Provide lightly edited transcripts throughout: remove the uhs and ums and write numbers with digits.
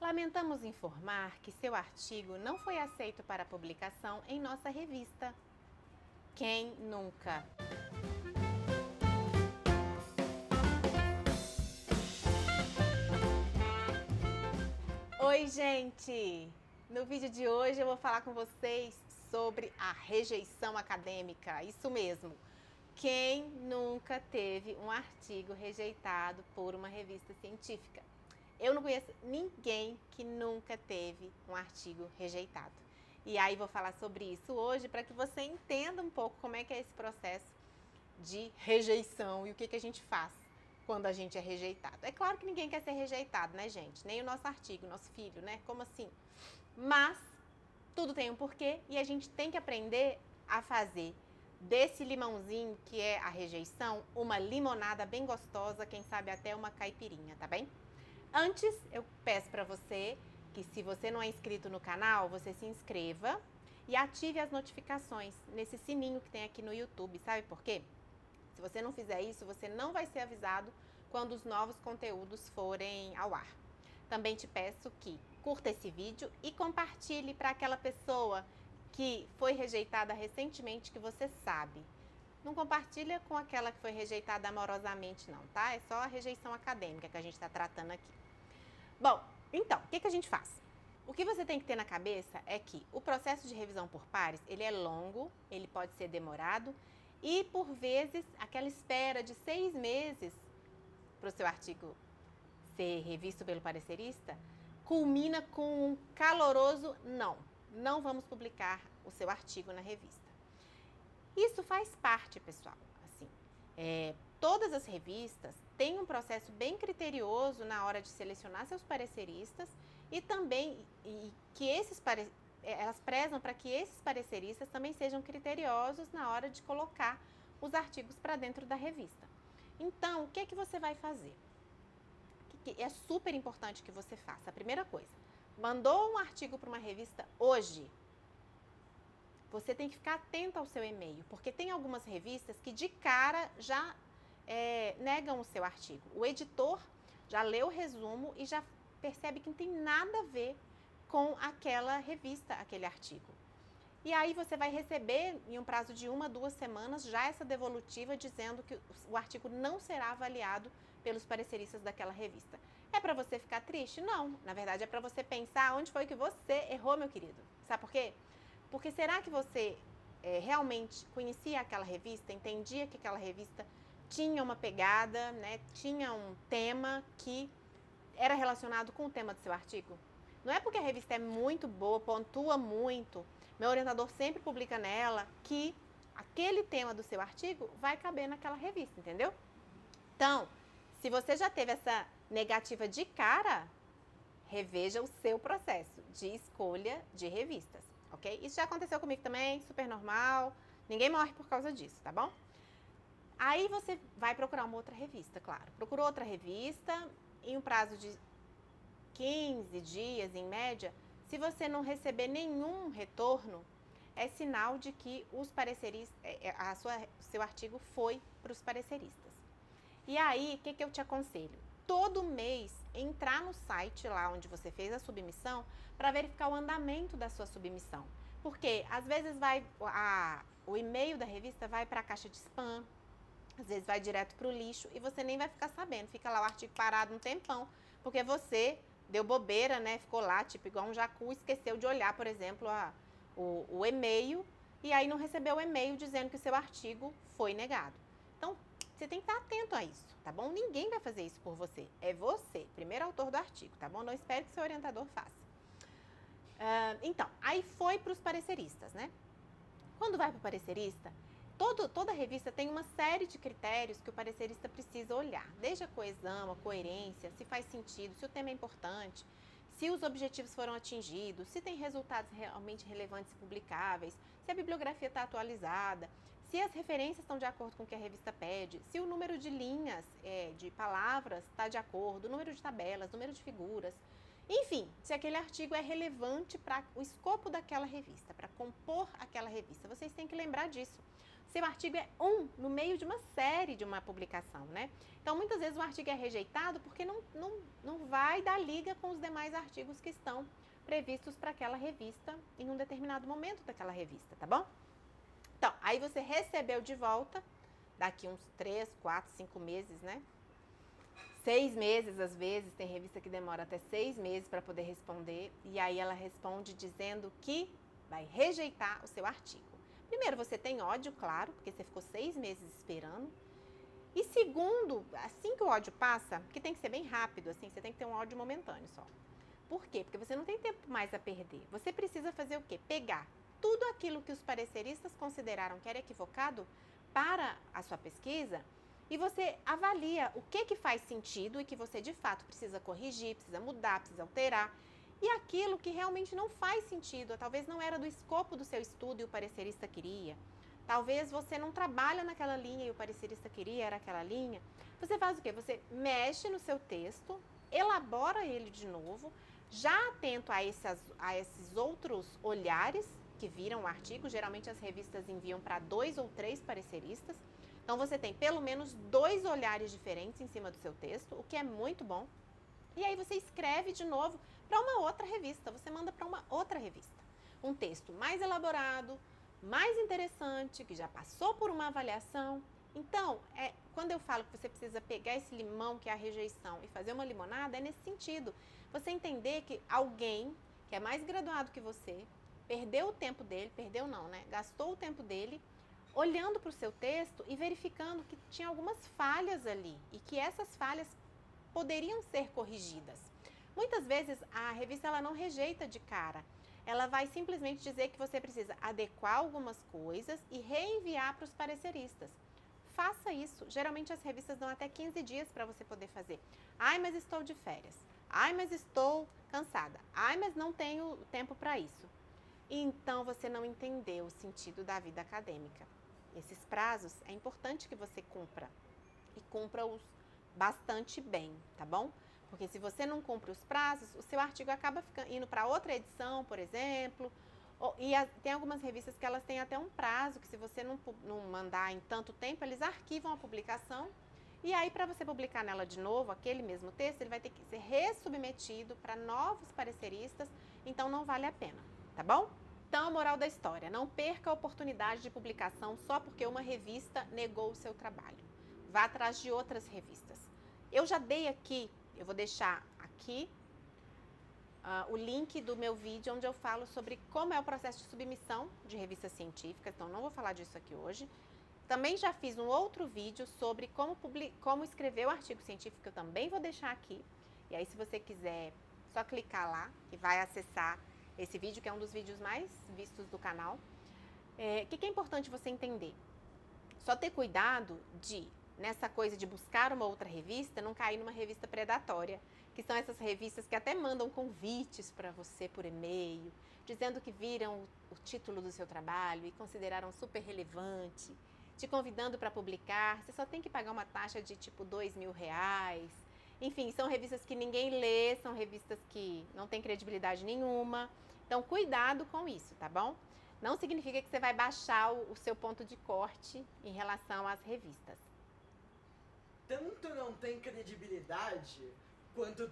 Lamentamos informar que seu artigo não foi aceito para publicação em nossa revista. Quem nunca? Oi, gente! No vídeo de hoje eu vou falar com vocês sobre a rejeição acadêmica. Isso mesmo. Quem nunca teve um artigo rejeitado por uma revista científica? Eu não conheço ninguém que nunca teve um artigo rejeitado. E aí vou falar sobre isso hoje para que você entenda um pouco como é que é esse processo de rejeição e o que a gente faz quando a gente é rejeitado. É claro que ninguém quer ser rejeitado, né, gente? Nem o nosso artigo, nosso filho, né? Como assim? Mas tudo tem um porquê e a gente tem que aprender a fazer desse limãozinho que é a rejeição uma limonada bem gostosa, quem sabe até uma caipirinha, tá bem? Antes, eu peço para você que, se você não é inscrito no canal, você se inscreva e ative as notificações nesse sininho que tem aqui no YouTube. Sabe por quê? Se você não fizer isso, você não vai ser avisado quando os novos conteúdos forem ao ar. Também te peço que curta esse vídeo e compartilhe para aquela pessoa que foi rejeitada recentemente, que você sabe. Não compartilha com aquela que foi rejeitada amorosamente não, tá? É só a rejeição acadêmica que a gente está tratando aqui. Bom, então, o que a gente faz? O que você tem que ter na cabeça é que o processo de revisão por pares, ele é longo, ele pode ser demorado e, por vezes, aquela espera de 6 meses para o seu artigo ser revisto pelo parecerista, culmina com um caloroso não. Não vamos publicar o seu artigo na revista. Isso faz parte, pessoal. Assim, todas as revistas têm um processo bem criterioso na hora de selecionar seus pareceristas e também que elas prezam para que esses pareceristas também sejam criteriosos na hora de colocar os artigos para dentro da revista. Então, o que você vai fazer? Que é super importante que você faça. A primeira coisa, mandou um artigo para uma revista hoje, você tem que ficar atento ao seu e-mail, porque tem algumas revistas que de cara já negam o seu artigo. O editor já leu o resumo e já percebe que não tem nada a ver com aquela revista, aquele artigo. E aí você vai receber, em um prazo de 1 a 2 semanas, já essa devolutiva dizendo que o artigo não será avaliado pelos pareceristas daquela revista. É para você ficar triste? Não. Na verdade, é para você pensar onde foi que você errou, meu querido. Sabe por quê? Porque será que você realmente conhecia aquela revista, entendia que aquela revista tinha uma pegada, né, tinha um tema que era relacionado com o tema do seu artigo? Não é porque a revista é muito boa, pontua muito, meu orientador sempre publica nela, que aquele tema do seu artigo vai caber naquela revista, entendeu? Então, se você já teve essa negativa de cara, reveja o seu processo de escolha de revistas, ok? Isso já aconteceu comigo também, super normal, ninguém morre por causa disso, tá bom? Aí você vai procurar uma outra revista, claro. Procurou outra revista, em um prazo de 15 dias, em média, se você não receber nenhum retorno, é sinal de que os pareceristas, seu artigo foi para os pareceristas. E aí, o que eu te aconselho? Todo mês entrar no site lá onde você fez a submissão para verificar o andamento da sua submissão. Porque às vezes o e-mail da revista vai para a caixa de spam, às vezes vai direto para o lixo e você nem vai ficar sabendo. Fica lá o artigo parado um tempão, porque você deu bobeira, né? Ficou lá, tipo, igual um jacu, esqueceu de olhar, por exemplo, o e-mail e aí não recebeu o e-mail dizendo que o seu artigo foi negado. Então, você tem que estar atento a isso, tá bom? Ninguém vai fazer isso por você. É você, primeiro autor do artigo, tá bom? Não espere que seu orientador faça. Então, aí foi para os pareceristas, né? Quando vai para o parecerista, toda revista tem uma série de critérios que o parecerista precisa olhar. Desde a coesão, a coerência, se faz sentido, se o tema é importante, se os objetivos foram atingidos, se tem resultados realmente relevantes e publicáveis, se a bibliografia está atualizada, se as referências estão de acordo com o que a revista pede, se o número de linhas, de palavras está de acordo, o número de tabelas, o número de figuras. Enfim, se aquele artigo é relevante para o escopo daquela revista, para compor aquela revista. Vocês têm que lembrar disso. Seu artigo é um no meio de uma série de uma publicação, né? Então, muitas vezes o artigo é rejeitado porque não vai dar liga com os demais artigos que estão previstos para aquela revista em um determinado momento daquela revista, tá bom? Então, aí você recebeu de volta, daqui uns 3, 4, 5 meses, né? 6 meses, às vezes, tem revista que demora até 6 meses para poder responder, e aí ela responde dizendo que vai rejeitar o seu artigo. Primeiro, você tem ódio, claro, porque você ficou 6 meses esperando. E segundo, assim que o ódio passa, que tem que ser bem rápido, assim, você tem que ter um ódio momentâneo só. Por quê? Porque você não tem tempo mais a perder. Você precisa fazer o quê? Pegar tudo aquilo que os pareceristas consideraram que era equivocado para a sua pesquisa e você avalia o que faz sentido e que você de fato precisa corrigir, precisa mudar, precisa alterar. E aquilo que realmente não faz sentido, talvez não era do escopo do seu estudo e o parecerista queria. Talvez você não trabalha naquela linha e o parecerista queria, era aquela linha. Você faz o quê? Você mexe no seu texto, elabora ele de novo, já atento a esses outros olhares que viram o artigo. Geralmente as revistas enviam para 2 ou 3 pareceristas. Então você tem pelo menos 2 olhares diferentes em cima do seu texto, o que é muito bom. E aí você escreve de novo para uma outra revista, você manda para uma outra revista. Um texto mais elaborado, mais interessante, que já passou por uma avaliação. Então, quando eu falo que você precisa pegar esse limão, que é a rejeição, e fazer uma limonada, é nesse sentido. Você entender que alguém que é mais graduado que você, perdeu o tempo dele, perdeu não, né? Gastou o tempo dele olhando para o seu texto e verificando que tinha algumas falhas ali e que essas falhas poderiam ser corrigidas. Muitas vezes a revista ela não rejeita de cara. Ela vai simplesmente dizer que você precisa adequar algumas coisas e reenviar para os pareceristas. Faça isso. Geralmente as revistas dão até 15 dias para você poder fazer. Ai, mas estou de férias. Ai, mas estou cansada. Ai, mas não tenho tempo para isso. Então você não entendeu o sentido da vida acadêmica. Esses prazos é importante que você cumpra e cumpra-os bastante bem, tá bom? Porque se você não cumpre os prazos, o seu artigo acaba indo para outra edição, por exemplo. Tem algumas revistas que elas têm até um prazo, que se você não mandar em tanto tempo, eles arquivam a publicação. E aí, para você publicar nela de novo, aquele mesmo texto, ele vai ter que ser ressubmetido para novos pareceristas, então não vale a pena, tá bom? Então, a moral da história, não perca a oportunidade de publicação só porque uma revista negou o seu trabalho. Vá atrás de outras revistas. Eu já dei aqui, eu vou deixar aqui o link do meu vídeo onde eu falo sobre como é o processo de submissão de revistas científicas, então não vou falar disso aqui hoje. Também já fiz um outro vídeo sobre como escrever o artigo científico, que eu também vou deixar aqui. E aí, se você quiser, só clicar lá e vai acessar esse vídeo, que é um dos vídeos mais vistos do canal. O que é importante você entender? Só ter cuidado de, nessa coisa de buscar uma outra revista, não cair numa revista predatória, que são essas revistas que até mandam convites para você por e-mail, dizendo que viram o título do seu trabalho e consideraram super relevante, te convidando para publicar. Você só tem que pagar uma taxa de tipo R$2.000. Enfim, são revistas que ninguém lê, são revistas que não têm credibilidade nenhuma. Então, cuidado com isso, tá bom? Não significa que você vai baixar o seu ponto de corte em relação às revistas. Tanto não tem credibilidade, quanto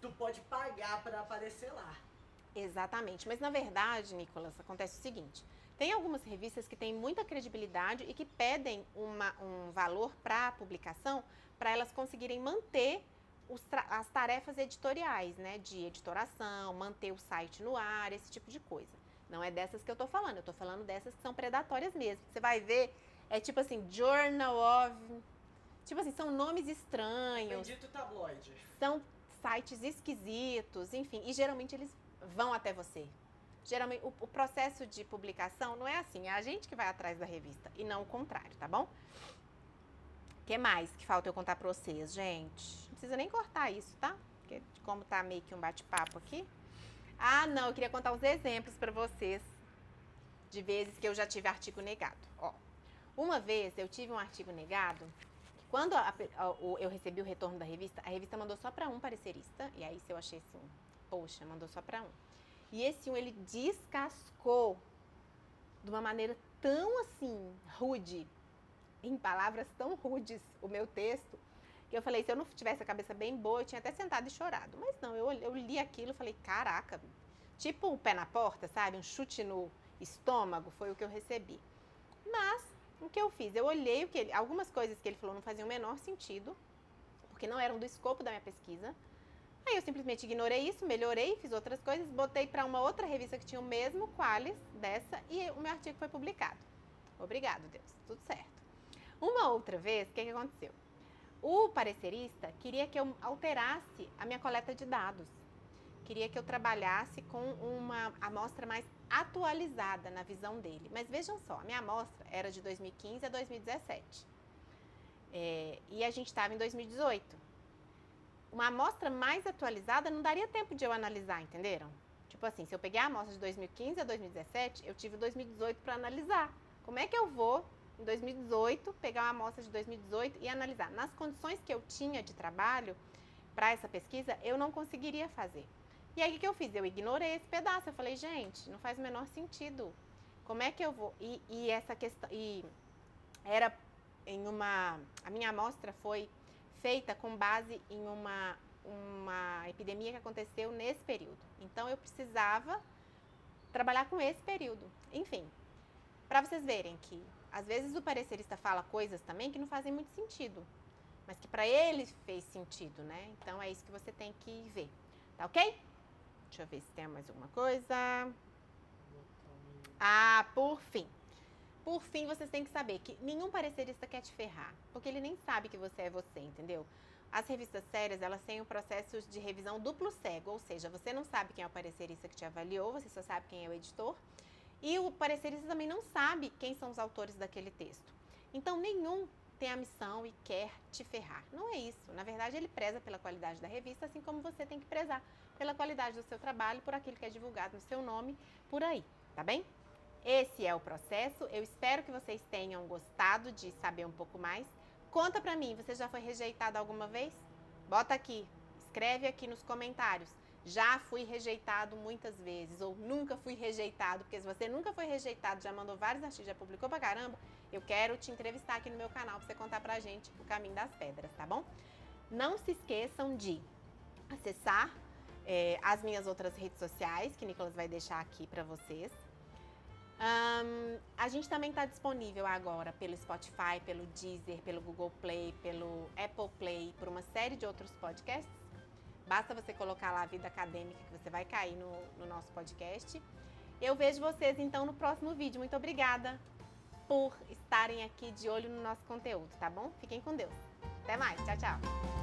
tu pode pagar para aparecer lá. Exatamente, mas na verdade, Nicolas, acontece o seguinte. Tem algumas revistas que têm muita credibilidade e que pedem um valor para a publicação para elas conseguirem manter as tarefas editoriais, né? De editoração, manter o site no ar, esse tipo de coisa. Não é dessas que eu tô falando, eu tô falando dessas que são predatórias mesmo. Você vai ver, é tipo assim, Journal of... Tipo assim, são nomes estranhos. Bendito tabloide. São sites esquisitos, enfim. E geralmente eles vão até você. Geralmente o processo de publicação não é assim, é a gente que vai atrás da revista e não o contrário, tá bom? O que mais que falta eu contar pra vocês, gente? Não precisa nem cortar isso, tá? Porque como tá meio que um bate-papo aqui. Ah, não, eu queria contar uns exemplos pra vocês de vezes que eu já tive artigo negado. Ó, uma vez eu tive um artigo negado, que quando eu recebi o retorno da revista, a revista mandou só pra um parecerista, e aí se eu achei assim, mandou só pra um. E esse um, ele descascou de uma maneira tão assim, rude, em palavras tão rudes, o meu texto, que eu falei, se eu não tivesse a cabeça bem boa, eu tinha até sentado e chorado. Mas não, eu li aquilo e falei, caraca, tipo um pé na porta, sabe? Um chute no estômago, foi o que eu recebi. Mas, o que eu fiz? Eu olhei algumas coisas que ele falou não faziam o menor sentido, porque não eram do escopo da minha pesquisa. Aí eu simplesmente ignorei isso, melhorei, fiz outras coisas, botei para uma outra revista que tinha o mesmo qualis dessa e o meu artigo foi publicado. Obrigado, Deus, tudo certo. Uma outra vez, o que aconteceu? O parecerista queria que eu alterasse a minha coleta de dados. Queria que eu trabalhasse com uma amostra mais atualizada na visão dele. Mas vejam só, a minha amostra era de 2015 a 2017. E a gente estava em 2018. Uma amostra mais atualizada não daria tempo de eu analisar, entenderam? Tipo assim, se eu peguei a amostra de 2015 a 2017, eu tive 2018 para analisar. Como é que eu vou, em 2018, pegar uma amostra de 2018 e analisar? Nas condições que eu tinha de trabalho para essa pesquisa, eu não conseguiria fazer. E aí, o que eu fiz? Eu ignorei esse pedaço. Eu falei, gente, não faz o menor sentido. Como é que eu vou... E essa questão... E era em uma... A minha amostra foi feita com base em uma epidemia que aconteceu nesse período. Então, eu precisava trabalhar com esse período. Enfim, para vocês verem que, às vezes, o parecerista fala coisas também que não fazem muito sentido. Mas que para ele fez sentido, né? Então, é isso que você tem que ver. Tá ok? Deixa eu ver se tem mais alguma coisa. Por fim. Por fim, vocês têm que saber que nenhum parecerista quer te ferrar, porque ele nem sabe que você é você, entendeu? As revistas sérias, elas têm um processo de revisão duplo cego, ou seja, você não sabe quem é o parecerista que te avaliou, você só sabe quem é o editor, e o parecerista também não sabe quem são os autores daquele texto. Então, nenhum tem a missão e quer te ferrar. Não é isso. Na verdade, ele preza pela qualidade da revista, assim como você tem que prezar pela qualidade do seu trabalho, por aquilo que é divulgado no seu nome, por aí, tá bem? Esse é o processo. Eu espero que vocês tenham gostado de saber um pouco mais. Conta pra mim, você já foi rejeitado alguma vez? Bota aqui, escreve aqui nos comentários. Já fui rejeitado muitas vezes, ou nunca fui rejeitado, porque se você nunca foi rejeitado, já mandou vários artigos, já publicou pra caramba, eu quero te entrevistar aqui no meu canal pra você contar pra gente o caminho das pedras, tá bom? Não se esqueçam de acessar as minhas outras redes sociais, que o Nicolas vai deixar aqui pra vocês. A gente também está disponível agora pelo Spotify, pelo Deezer, pelo Google Play, pelo Apple Play, por uma série de outros podcasts. Basta você colocar lá a Vida Acadêmica que você vai cair no nosso podcast. Eu vejo vocês então no próximo vídeo. Muito obrigada por estarem aqui de olho no nosso conteúdo, tá bom? Fiquem com Deus. Até mais. Tchau, tchau.